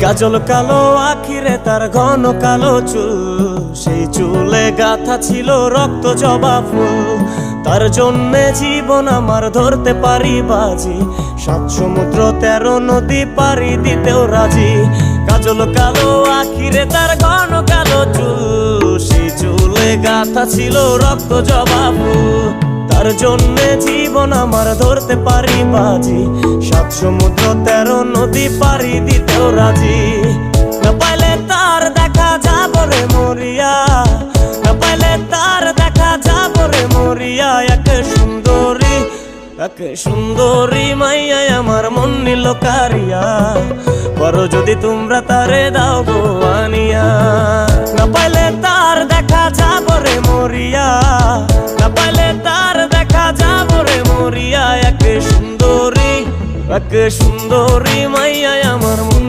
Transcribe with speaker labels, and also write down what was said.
Speaker 1: কাজল কালো আখিরে তার ঘন কালো চুল, সেই চুলে গাথা ছিল রক্ত জবা ফুল। তার জন্যে জীবন আমার ধরতে পারি বাজি, 7 সমুদ্র 13 নদী পারি দিতেও রাজি। কাজল কালো আখিরে তার ঘন কালো চুল, সেই চুলে গাথা ছিল রক্ত জবা ফুল। তার জন্যে জীবন আমার ধরতে পারি বাজি, 7 সমুদ্র 13 নদী পারি দিতেও রাজি। না পাইলে তার দেখা যাব রে মরিয়া, না পাইলে তার দেখা যাব রে মরিয়া। একে সুন্দরী মাইয়া আমার মন নিল কারিয়া, করো যদি তোমরা তারে দাও গো আনিয়া। না পাইলে তার দেখা যাব রে মরিয়া, না পাইলে তার দেখা যাব রে মরিয়া। একে সুন্দরী মাইয়া আমার মন